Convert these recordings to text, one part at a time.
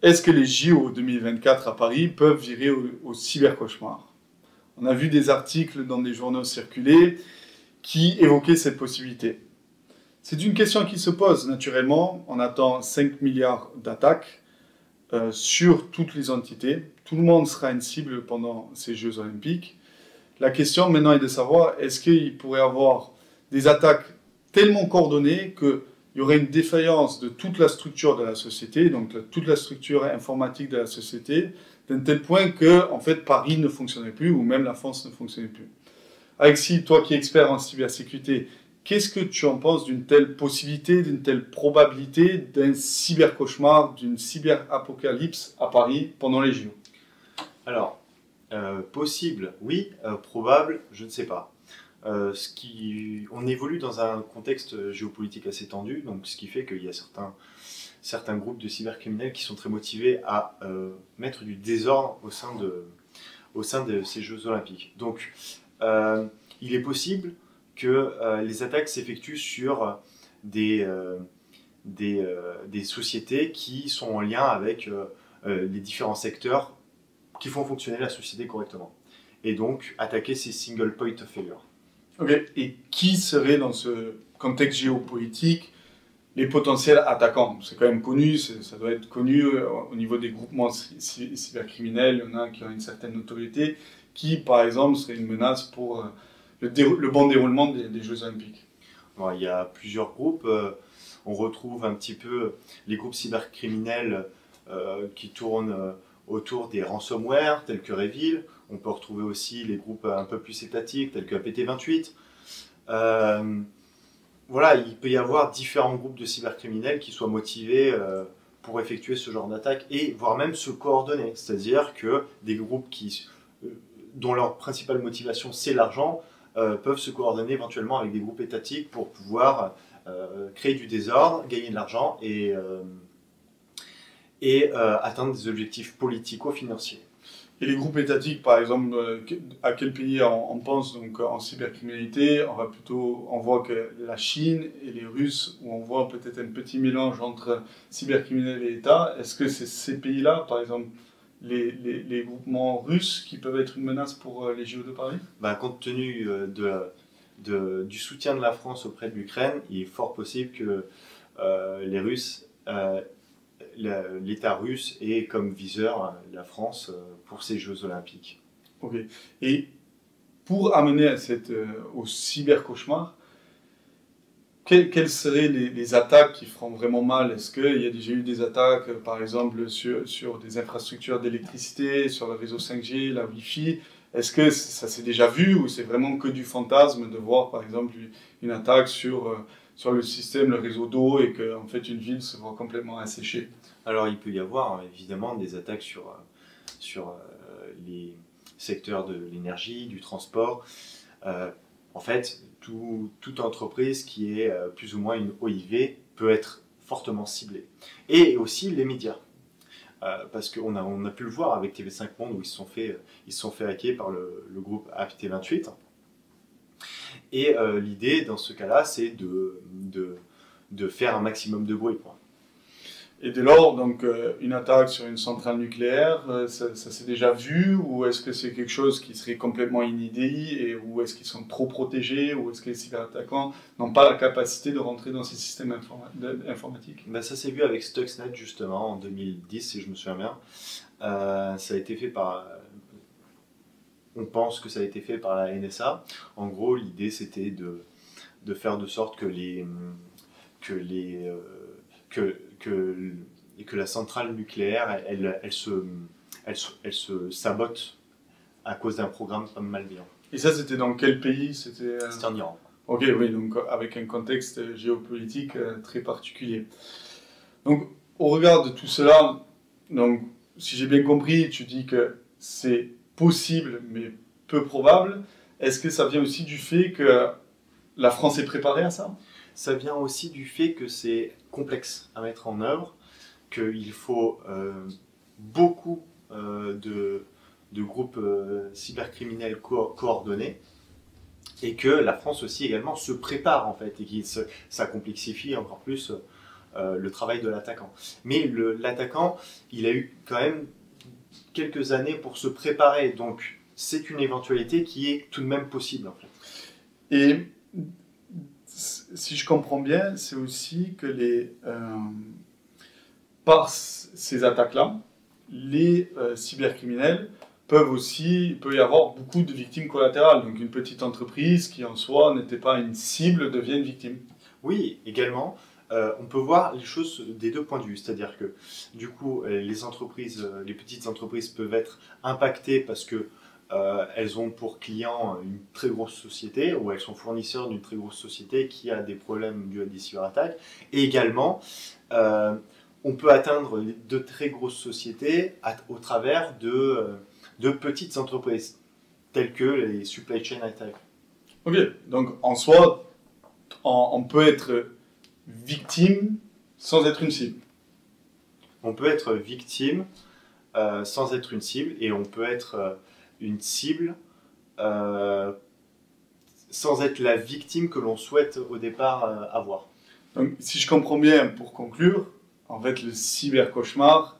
Est-ce que les JO 2024 à Paris peuvent virer au cybercauchemar? On a vu des articles dans des journaux circuler qui évoquaient cette possibilité. C'est une question qui se pose naturellement. On attend 5 milliards d'attaques sur toutes les entités. Tout le monde sera une cible pendant ces Jeux Olympiques. La question maintenant est de savoir, est-ce qu'il pourrait y avoir des attaques tellement coordonnées qu'il y aurait une défaillance de toute la structure de la société, donc toute la structure informatique de la société, d'un tel point que en fait, Paris ne fonctionnait plus, ou même la France ne fonctionnait plus. Alexis, toi qui es expert en cybersécurité, qu'est-ce que tu en penses d'une telle possibilité, d'une telle probabilité d'un cybercauchemar, d'une cyberapocalypse à Paris pendant les JO? Alors, possible, oui. Probable, je ne sais pas. On évolue dans un contexte géopolitique assez tendu, donc ce qui fait qu'il y a certains groupes de cybercriminels qui sont très motivés à mettre du désordre au sein de ces Jeux Olympiques. Donc, il est possible que les attaques s'effectuent sur des sociétés qui sont en lien avec les différents secteurs qui font fonctionner la société correctement. Et donc, attaquer ces single point of failure. Ok. Et qui serait dans ce contexte géopolitique les potentiels attaquants? C'est quand même connu, ça doit être connu au niveau des groupements cybercriminels. Il y en a qui ont une certaine notoriété, qui par exemple serait une menace pour le bon déroulement des Jeux Olympiques. Alors, il y a plusieurs groupes. On retrouve un petit peu les groupes cybercriminels qui tournent autour des ransomware, tels que Revil. On peut retrouver aussi les groupes un peu plus étatiques, tels que APT28. Voilà, il peut y avoir différents groupes de cybercriminels qui soient motivés pour effectuer ce genre d'attaque et voire même se coordonner. C'est-à-dire que des groupes dont leur principale motivation c'est l'argent peuvent se coordonner éventuellement avec des groupes étatiques pour pouvoir créer du désordre, gagner de l'argent et atteindre des objectifs politico-financiers. Et les groupes étatiques, par exemple, à quel pays on pense donc en cybercriminalité? On voit que la Chine et les Russes, où on voit peut-être un petit mélange entre cybercriminels et État. Est-ce que c'est ces pays-là, par exemple, les groupements russes, qui peuvent être une menace pour les JO de Paris? Compte tenu du soutien de la France auprès de l'Ukraine, il est fort possible que les Russes, l'État russe ait comme viseur la France pour ces Jeux Olympiques. Ok. Et pour amener au cybercauchemar, quelles seraient les attaques qui feront vraiment mal? Est-ce qu'il y a déjà eu des attaques, par exemple, sur des infrastructures d'électricité, sur le réseau 5G, la Wi-Fi? Est-ce que ça s'est déjà vu ou c'est vraiment que du fantasme de voir, par exemple, une attaque sur le système, le réseau d'eau et qu'en fait une ville se voit complètement asséchée? Alors il peut y avoir évidemment des attaques sur les secteurs de l'énergie, du transport. En fait, toute entreprise qui est plus ou moins une OIV peut être fortement ciblée. Et aussi les médias. Parce qu'on a pu le voir avec TV5 Monde où ils se sont fait hacker par le groupe APT28. Et l'idée dans ce cas-là, c'est de faire un maximum de bruit, quoi. Et dès lors, donc, une attaque sur une centrale nucléaire, ça s'est déjà vu? Ou est-ce que c'est quelque chose qui serait complètement inédit? Ou est-ce qu'ils sont trop protégés? Ou est-ce que les cyberattaquants n'ont pas la capacité de rentrer dans ces systèmes informatiques? Ça s'est vu avec Stuxnet justement en 2010, si je me souviens bien. Ça a été fait on pense que ça a été fait par la NSA. En gros, l'idée c'était de faire de sorte que la centrale nucléaire, elle se sabote à cause d'un programme malveillant. Et ça, c'était dans quel pays? C'était en Iran. Ok, oui, donc avec un contexte géopolitique très particulier. Donc, au regard de tout cela, donc, si j'ai bien compris, tu dis que c'est possible, mais peu probable. Est-ce que ça vient aussi du fait que la France est préparée à ça? Ça vient aussi du fait que c'est complexe à mettre en œuvre, qu'il faut beaucoup de groupes cybercriminels coordonnés, et que la France aussi également se prépare en fait, et ça complexifie encore plus le travail de l'attaquant. Mais l'attaquant, il a eu quand même quelques années pour se préparer, donc c'est une éventualité qui est tout de même possible en fait. Et si je comprends bien, c'est aussi que par ces attaques-là, les cybercriminels il peut y avoir beaucoup de victimes collatérales. Donc une petite entreprise qui en soi n'était pas une cible devient une victime. Oui, également, on peut voir les choses des deux points de vue. C'est-à-dire que du coup, les petites entreprises peuvent être impactées parce que elles ont pour client une très grosse société ou elles sont fournisseurs d'une très grosse société qui a des problèmes dus à des cyberattaques. Et également, on peut atteindre de très grosses sociétés au travers de petites entreprises, telles que les supply chain attacks. Ok, donc en soi, on peut être victime sans être une cible. On peut être victime sans être une cible, et on peut être une cible sans être la victime que l'on souhaite au départ avoir. Donc si je comprends bien, pour conclure, en fait le cybercauchemar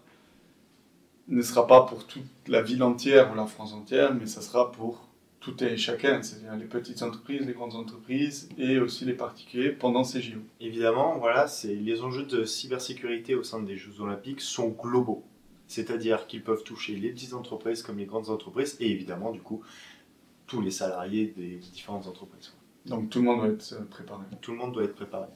ne sera pas pour toute la ville entière ou la France entière, mais ça sera pour tout et chacun, c'est-à-dire les petites entreprises, les grandes entreprises et aussi les particuliers pendant ces JO. Évidemment, voilà, les enjeux de cybersécurité au sein des Jeux Olympiques sont globaux. C'est-à-dire qu'ils peuvent toucher les petites entreprises comme les grandes entreprises et évidemment, du coup, tous les salariés des différentes entreprises. Donc tout le monde doit être préparé. Tout le monde doit être préparé.